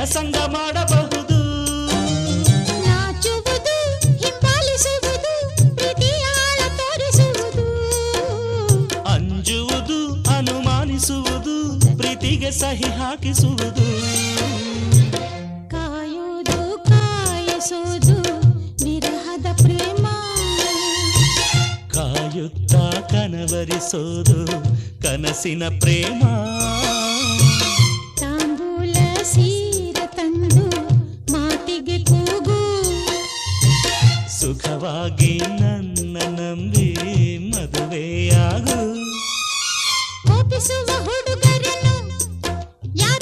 ಸಂಗ ಮಾಡಬಹುದು. ನಾಚುವುದು, ಹಿಂಬಾಲಿಸುವುದು, ಪ್ರೀತಿಯ ಆಳ ತೋರಿಸುವುದು. ಅಂಜುವುದು, ಅನುಮಾನಿಸುವುದು, ಪ್ರೀತಿಗೆ ಸಹಿ ಹಾಕಿಸುವುದು. ಕಾಯುವುದು, ಕಾಯಿಸುವುದು, ವಿರಹದ ಪ್ರೇಮ. ಕಾಯುತ್ತಾ ಕನವರಿಸೋದು ಕನಸಿನ ಪ್ರೇಮ. ತಾಂಬೂಲ ಸೀರ ತಂದು ಮಾತಿಗೆ ಕೂಗು. ಸುಖವಾಗಿ ನನ್ನ ನಂಬಿ ಮದುವೆಯಾಗು. ಕೋಪಿಸುವ ಹುಡುಗ